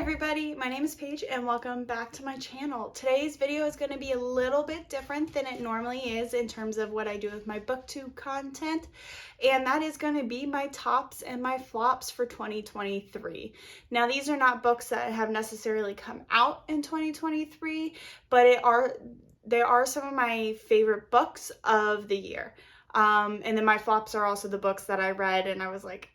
everybody, my name is Paige and welcome back to my channel. Today's video is going to be a little bit different than it normally is in terms of what I do with my BookTube content, and that is going to be my tops and my flops for 2023. Now, these are not books that have necessarily come out in 2023, but they are some of my favorite books of the year. And then my flops are also the books that I read and I was like,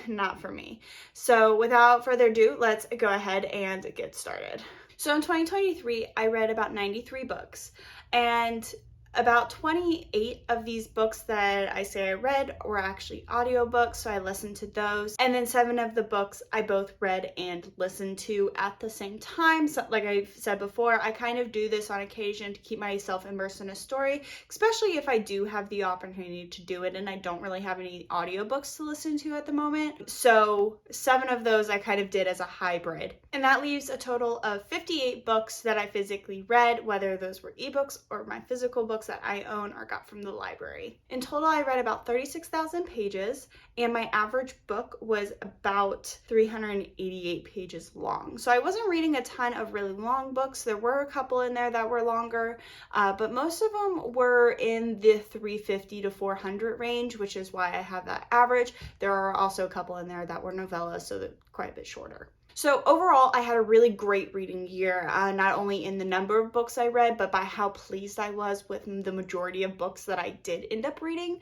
not for me. So without further ado, let's go ahead and get started. So in 2023, I read about 93 books, and about 28 of these books that I say I read were actually audiobooks, so I listened to those. And then 7 of the books I both read and listened to at the same time. So like I've said before, I kind of do this on occasion to keep myself immersed in a story, especially if I do have the opportunity to do it and I don't really have any audiobooks to listen to at the moment. So 7 of those I kind of did as a hybrid. And that leaves a total of 58 books that I physically read, whether those were ebooks or my physical books that I own or got from the library. In total, I read about 36,000 pages, and my average book was about 388 pages long. So I wasn't reading a ton of really long books. There were a couple in there that were longer, but most of them were in the 350 to 400 range, which is why I have that average. There are also a couple in there that were novellas, so they're quite a bit shorter. So overall, I had a really great reading year, not only in the number of books I read, but by how pleased I was with the majority of books that I did end up reading.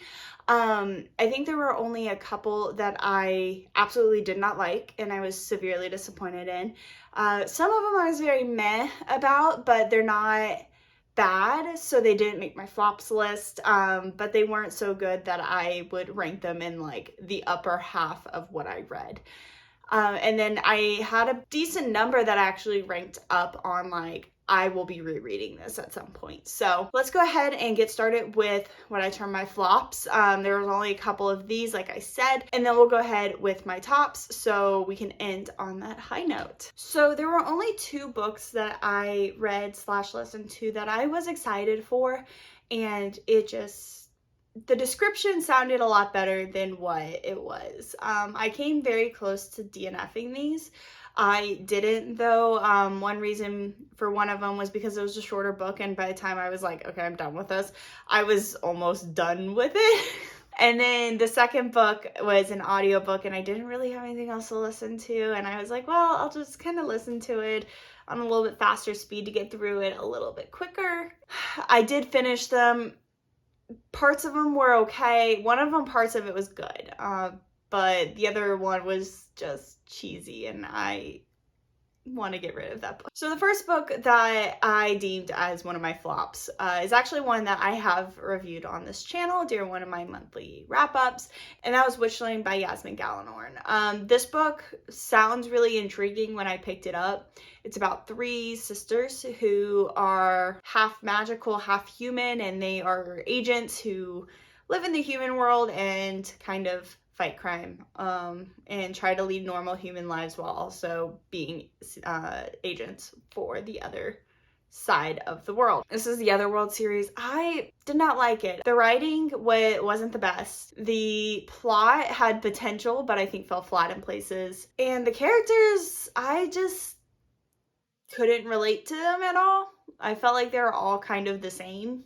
I think there were only a couple that I absolutely did not like, and I was severely disappointed in. Some of them I was very meh about, but they're not bad, so they didn't make my flops list, but they weren't so good that I would rank them in like the upper half of what I read. And then I had a decent number that actually ranked up on like, I will be rereading this at some point. So let's go ahead and get started with what I term my flops. There was only a couple of these, like I said, and then we'll go ahead with my tops so we can end on that high note. So there were only 2 books that I read / listened to that I was excited for, and the description sounded a lot better than what it was. I came very close to DNFing these. I didn't though. One reason for one of them was because it was a shorter book, and by the time I was like, okay, I'm done with this, I was almost done with it. And then the second book was an audiobook, and I didn't really have anything else to listen to, and I was like, well, I'll just kind of listen to it on a little bit faster speed to get through it a little bit quicker. I did finish them. Parts of them were okay. One of them, parts of it was good, but the other one was just cheesy, and I want to get rid of that book. So the first book that I deemed as one of my flops is actually one that I have reviewed on this channel during one of my monthly wrap-ups, and that was Witchling by Yasmin Galenorn. This book sounds really intriguing when I picked it up. It's about 3 sisters who are half magical, half human, and they are agents who live in the human world and kind of fight crime and try to lead normal human lives while also being agents for the other side of the world. This is the Otherworld series. I did not like it. The writing wasn't the best. The plot had potential, but I think fell flat in places. And the characters, I just couldn't relate to them at all. I felt like they were all kind of the same.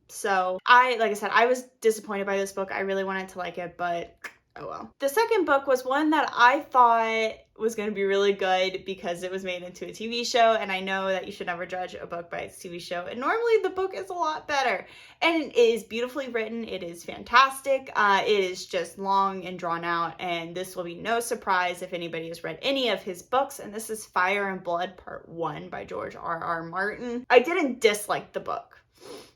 So like I said, I was disappointed by this book. I really wanted to like it, but oh well. The second book was one that I thought was going to be really good because it was made into a TV show, and I know that you should never judge a book by its TV show, and normally the book is a lot better. And it is beautifully written, it is fantastic, it is just long and drawn out, and this will be no surprise if anybody has read any of his books, and this is Fire and Blood Part 1 by George R.R. Martin. I didn't dislike the book.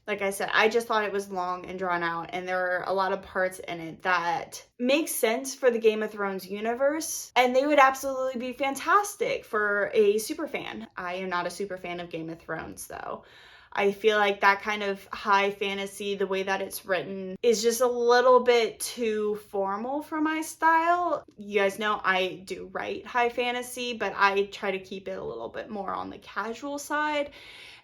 Like I said, I just thought it was long and drawn out, and there are a lot of parts in it that make sense for the Game of Thrones universe, and they would absolutely be fantastic for a super fan. I am not a super fan of Game of Thrones, though. I feel like that kind of high fantasy, the way that it's written, is just a little bit too formal for my style. You guys know I do write high fantasy, but I try to keep it a little bit more on the casual side.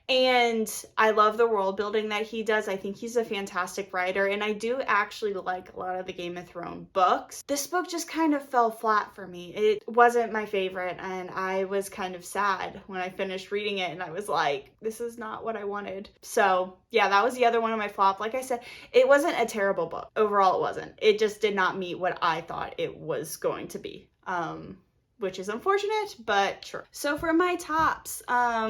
And I love the world building that he does. I think he's a fantastic writer, and I do actually like a lot of the Game of Thrones books. This book just kind of fell flat for me. It wasn't my favorite, and I was kind of sad when I finished reading it, and I was like, this is not what I wanted. So yeah, that was the other one on my flop. Like I said, it wasn't a terrible book. Overall, it wasn't. It just did not meet what I thought it was going to be. Which is unfortunate, but sure. So for my tops, I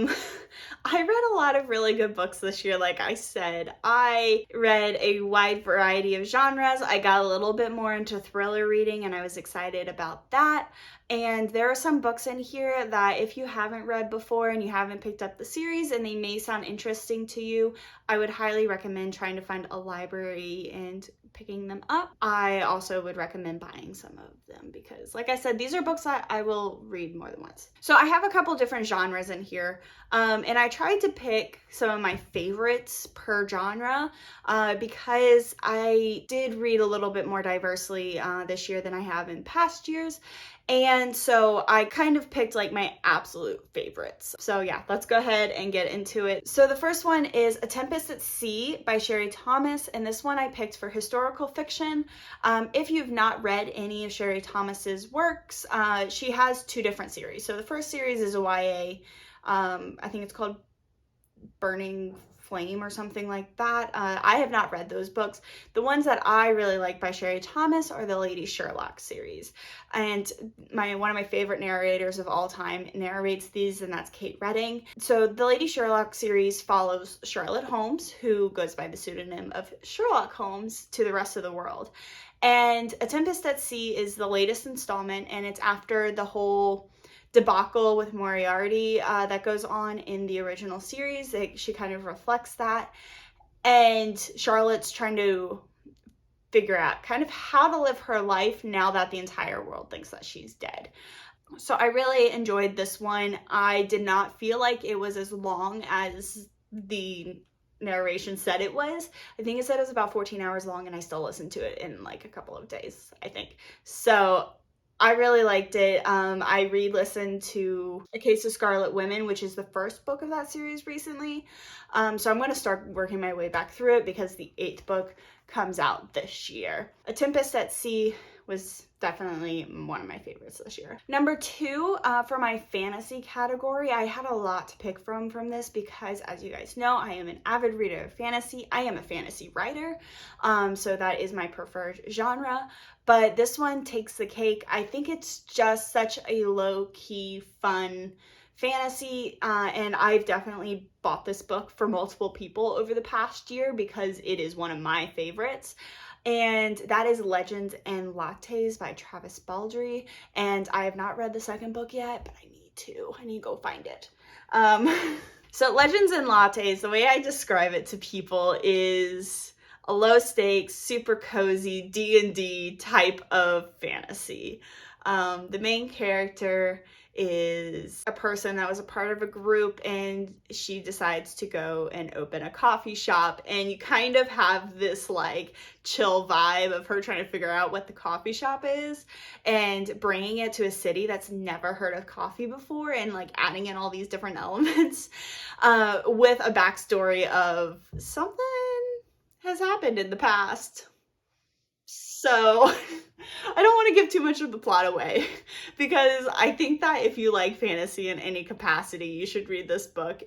read a lot of really good books this year. Like I said, I read a wide variety of genres. I got a little bit more into thriller reading, and I was excited about that. And there are some books in here that if you haven't read before and you haven't picked up the series and they may sound interesting to you, I would highly recommend trying to find a library and picking them up. I also would recommend buying some of them because, like I said, these are books that I will read more than once. So I have a couple different genres in here, and I tried to pick some of my favorites per genre because I did read a little bit more diversely this year than I have in past years. And so I kind of picked like my absolute favorites. So yeah, let's go ahead and get into it. So the first one is A Tempest at Sea by Sherry Thomas. And this one I picked for historical fiction. If you've not read any of Sherry Thomas's works, she has two different series. So the first series is a YA. I think it's called Burning Flame or something like that. I have not read those books. The ones that I really like by Sherry Thomas are the Lady Sherlock series. And one of my favorite narrators of all time narrates these, and that's Kate Redding. So the Lady Sherlock series follows Charlotte Holmes, who goes by the pseudonym of Sherlock Holmes, to the rest of the world. And A Tempest at Sea is the latest installment, and it's after the whole debacle with Moriarty that goes on in the original series. She kind of reflects that, and Charlotte's trying to figure out kind of how to live her life now that the entire world thinks that she's dead. So I really enjoyed this one. I did not feel like it was as long as the narration said it was. I think it said it was about 14 hours long, and I still listened to it in like a couple of days, I think. So I really liked it. I re-listened to A Case of Scarlet Women, which is the first book of that series recently. So I'm going to start working my way back through it because the 8th book comes out this year. A Tempest at Sea was definitely one of my favorites this year. Number 2, for my fantasy category, I had a lot to pick from this because, as you guys know, I am an avid reader of fantasy. I am a fantasy writer, so that is my preferred genre. But this one takes the cake. I think it's just such a low-key, fun fantasy, and I've definitely bought this book for multiple people over the past year because it is one of my favorites. And that is Legends and Lattes by Travis Baldree. And I have not read the second book yet, but I need to. I need to go find it. So Legends and Lattes, the way I describe it to people is a low stakes, super cozy D&D type of fantasy. The main character is a person that was a part of a group, and she decides to go and open a coffee shop, and you kind of have this like chill vibe of her trying to figure out what the coffee shop is and bringing it to a city that's never heard of coffee before, and like adding in all these different elements with a backstory of something has happened in the past. So I don't want to give too much of the plot away because I think that if you like fantasy in any capacity, you should read this book.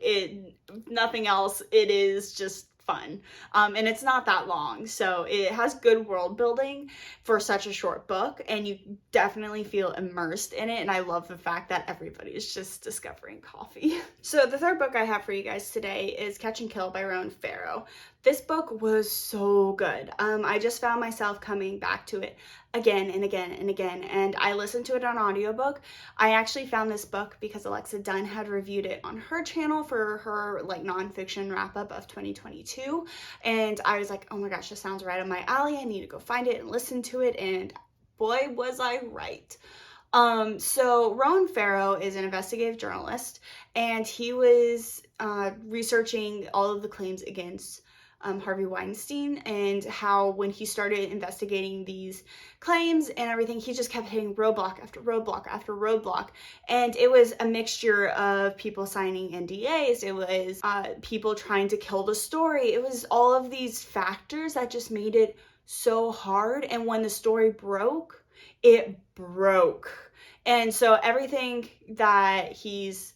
Nothing else, it is just fun. And it's not that long, so it has good world building for such a short book, and you definitely feel immersed in it. And I love the fact that everybody is just discovering coffee. So the third book I have for you guys today is Catch and Kill by Rowan Farrow. This book was so good. I just found myself coming back to it again and again and again, and I listened to it on audiobook. I actually found this book because Alexa Dunn had reviewed it on her channel for her like nonfiction wrap-up of 2022, and I was like, oh my gosh, this sounds right up my alley. I need to go find it and listen to it, and boy was I right. So Rowan Farrow is an investigative journalist, and he was researching all of the claims against Harvey Weinstein, and how when he started investigating these claims and everything, he just kept hitting roadblock after roadblock after roadblock. And it was a mixture of people signing NDAs, it was people trying to kill the story, it was all of these factors that just made it so hard. And when the story broke, it broke. And so everything that he's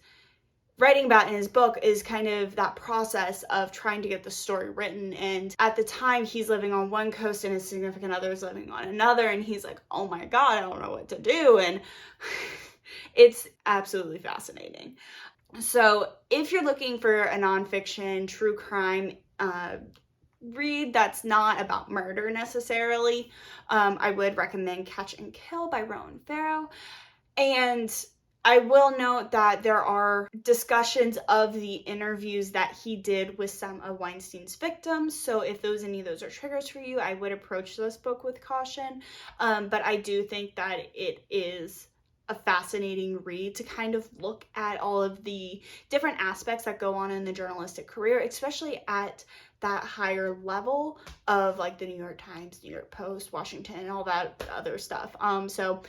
writing about in his book is kind of that process of trying to get the story written. And at the time, he's living on one coast and his significant other is living on another, and he's like, oh my god, I don't know what to do. And it's absolutely fascinating. So if you're looking for a nonfiction true crime read that's not about murder necessarily, I would recommend Catch and Kill by Rowan Farrow. And I will note that there are discussions of the interviews that he did with some of Weinstein's victims. So if any of those are triggers for you, I would approach this book with caution. But I do think that it is a fascinating read to kind of look at all of the different aspects that go on in the journalistic career, especially at that higher level of like the New York Times, New York Post, Washington, and all that other stuff. So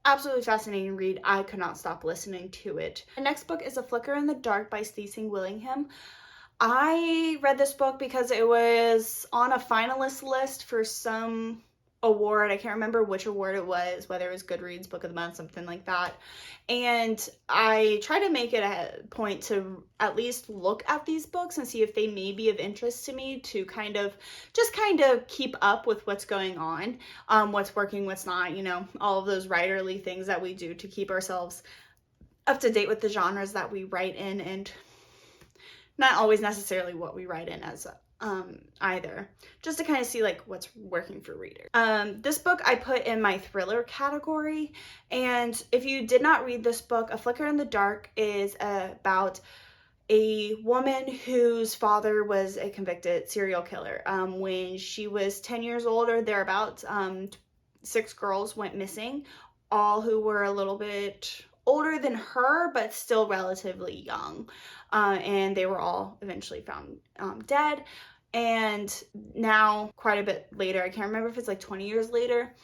absolutely fascinating read. I could not stop listening to it. The next book is A Flicker in the Dark by Stacey Willingham. I read this book because it was on a finalist list for some award. I can't remember which award it was, whether it was Goodreads Book of the Month, something like that. And I try to make it a point to at least look at these books and see if they may be of interest to me, to kind of keep up with what's going on, what's working, what's not, you know, all of those writerly things that we do to keep ourselves up to date with the genres that we write in, and not always necessarily what we write in as either, just to kind of see like what's working for readers. This book I put in my thriller category, and if you did not read this book, A Flicker in the Dark is about a woman whose father was a convicted serial killer. When she was 10 years old or thereabouts, 6 girls went missing, all who were a little bit older than her, but still relatively young. And they were all eventually found dead. And now, quite a bit later, I can't remember if it's like 20 years later,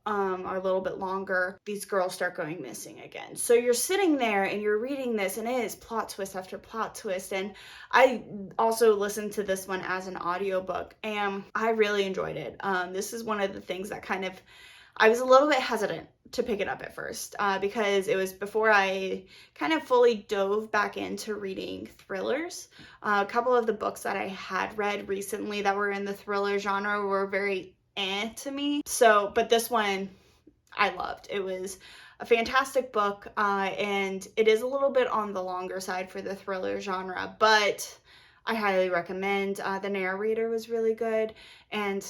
or a little bit longer, these girls start going missing again. So you're sitting there and you're reading this, and it is plot twist after plot twist. And I also listened to this one as an audiobook, and I really enjoyed it. This is one of the things that kind of, I was a little bit hesitant to pick it up at first, because it was before I kind of fully dove back into reading thrillers. A couple of the books that I had read recently that were in the thriller genre were very to me. So, but this one I loved. It was a fantastic book, and it is a little bit on the longer side for the thriller genre, but I highly recommend. The narrator was really good, and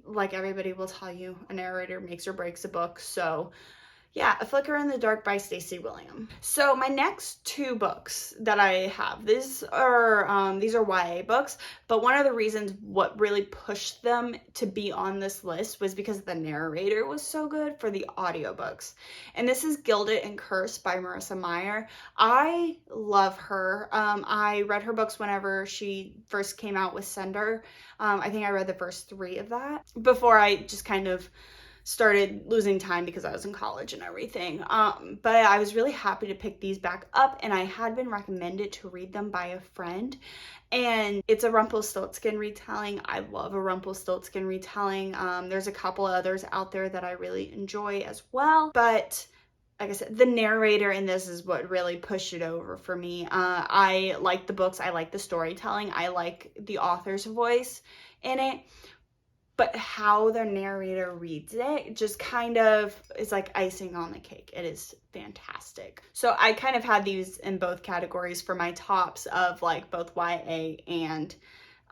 like everybody will tell you, a narrator makes or breaks a book. So yeah, A Flicker in the Dark by Stacey Willingham. So my next 2 books that I have, these are YA books, but one of the reasons what really pushed them to be on this list was because the narrator was so good for the audiobooks. And this is Gilded and Cursed by Marissa Meyer. I love her. I read her books whenever she first came out with Sender. I think I read the first 3 of that before I just kind of started losing time because I was in college and everything. But I was really happy to pick these back up, and I had been recommended to read them by a friend. And it's a Rumpelstiltskin retelling. I love a Rumpelstiltskin retelling. There's a couple others out there that I really enjoy as well. But like I said, the narrator in this is what really pushed it over for me. I like the books. I like the storytelling. I like the author's voice in it. But how the narrator reads it just kind of is like icing on the cake. It is fantastic. So I kind of had these in both categories for my tops of like both YA and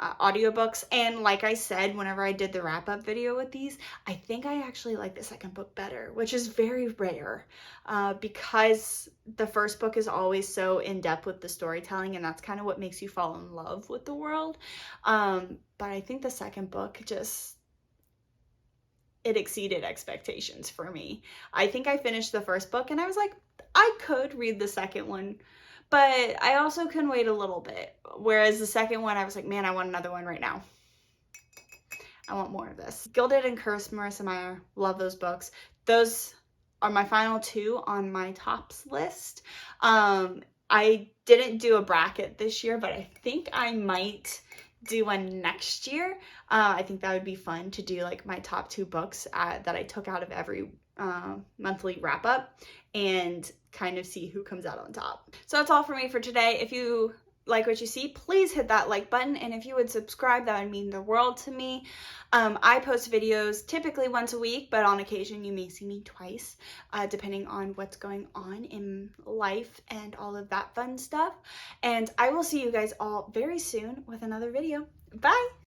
audiobooks. And like I said, whenever I did the wrap-up video with these, I think I actually like the second book better, which is very rare, because the first book is always so in-depth with the storytelling, and that's kind of what makes you fall in love with the world. But I think the second book it exceeded expectations for me. I think I finished the first book and I was like, I could read the second one, but I also can wait a little bit. Whereas the second one, I was like, man, I want another one right now. I want more of this. Gilded and Cursed, Marissa Meyer, love those books. Those are my final 2 on my tops list. I didn't do a bracket this year, but I think I might do one next year. I think that would be fun to do like my top 2 books that I took out of every monthly wrap up and kind of see who comes out on top. So that's all for me for today. If you like what you see, please hit that like button, and if you would subscribe, that would mean the world to me. I post videos typically once a week, but on occasion you may see me twice, depending on what's going on in life and all of that fun stuff. And I will see you guys all very soon with another video. Bye!